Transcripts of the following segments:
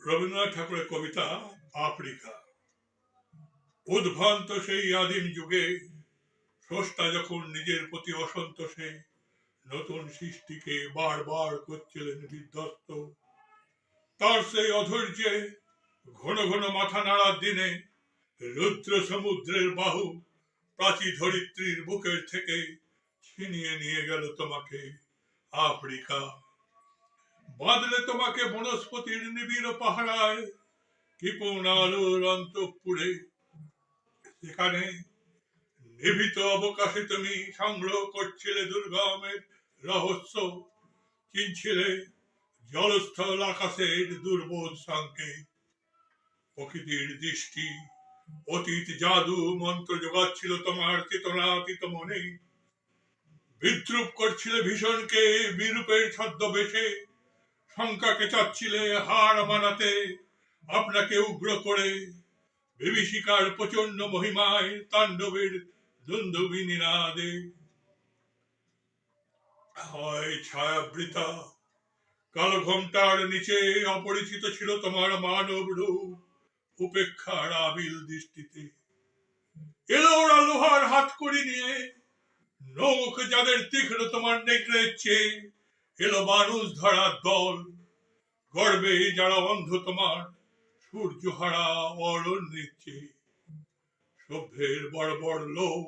রবীন্দ্রনাথ ঠাকুরের কবিতা আফ্রিকা। উদ্ভ্রান্ত সেই আদিম যুগে স্রষ্টা যখন নিজের প্রতি অসন্তোষে নতুন সৃষ্টিকে বারবার করছিলেন বিধ্বস্ত, তার সেই অধৈর্যে ঘন ঘন মাথা নাড়ার দিনে রুদ্র সমুদ্রের বাহু প্রাচী ধরিত্রীর বুকের থেকে ছিনিয়ে নিয়ে গেল তোমাকে আফ্রিকা। বাঁধলে তোমাকে বনস্পতির নিবিড় পাহারায়, কৃপণ আলোর অন্তঃপুরে, সেখানে নিভৃত অবকাশে তুমি সংগ্রহ করছিলে দুর্গমের রহস্য, চিনছিলে জলস্থল আকাশের দুর্বোধ সংকেত। প্রকৃতির দৃষ্টি অতীত জাদু মন্ত্র যোগাচ্ছিল তোমার চেতনাতীত মনে, বিদ্রুপ করছিলে ভীষণকে বিরূপের ছদ্মবেশে, শঙ্কাকে চাচ্ছিলে হার মানাতে আপনাকে উগ্র করে, বিভীষিকার প্রচন্ড মহিমায় তাণ্ডবের দুন্দুভি নিনাদে। হয় ছায়াবৃতা কালো ঘোমটার নিচে অপরিচিত ছিল তোমার মানব রূপ, উপেক্ষার আবিল দৃষ্টিতে এলো ওরা লোহার হাত করি নিয়ে, নখ যাদের তীক্ষ্ণ তোমার নেকড়ের চেয়ে, এলো মানুষ ধরার দল, গর্বে যারা অন্ধ তোমার সূর্যহারা অরণ্যের চেয়ে। সভ্যের বড় বড় লোক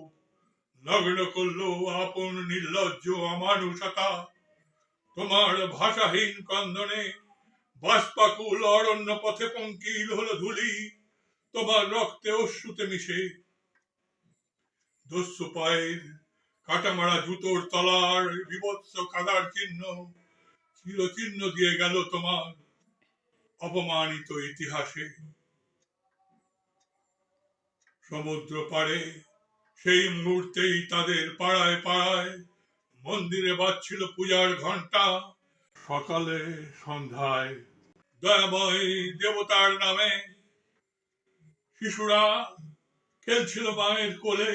নগ্ন করলো আপন নির্লজ্জ অমানুষতা, তোমার ভাষাহীন ক্রন্দনে বাষ্পাকুল অরণ্য পথে পঙ্কিল হলো ধুলি, তোমার রক্তে অশ্রুতে মিশে। দস্যু পায়ের কাটামারা জুতোর তলার বিভৎস কাদার চিহ্ন চিরচিহ্ন দিয়ে গেল তোমার অপমানিত ইতিহাসে। সমুদ্র পাড়ে সেই মুহূর্তেই তাদের পাড়ায় পাড়ায় মন্দিরে বাজছিল পূজার ঘণ্টা, সকালে সন্ধ্যায় দয়াময় দেবতার নামে শিশুরা খেলছিল মায়ের কোলে,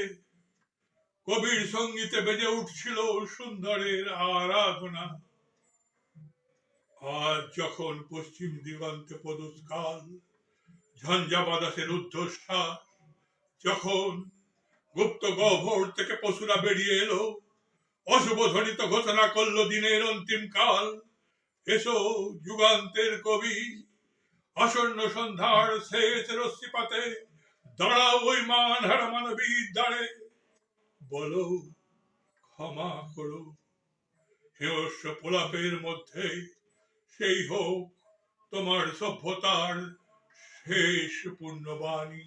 কবির সঙ্গীতে বেজে উঠছিল সুন্দরের আরাধনা। আজ যখন পশ্চিম দিগন্তে পদস্কাল, ঝঞ্ঝা বাতাসের ঊর্ধ্বশ্বাস, যখন গুপ্ত গহ্বর থেকে পশুরা বেরিয়ে এলো, অশুভ ধ্বনিত ঘোষণা করলো দিনের অন্তিম কাল। এসো যুগান্তের কবি, আসন্ন সন্ধ্যার শেষ রশ্মিপাতে দাঁড়াও ওই মান হারা মানবীর দ্বারে, বলো ক্ষমা করো। হিংস্র প্রলাপের মধ্যে সেই হোক তোমার সভ্যতার শেষ পূর্ণবাণী।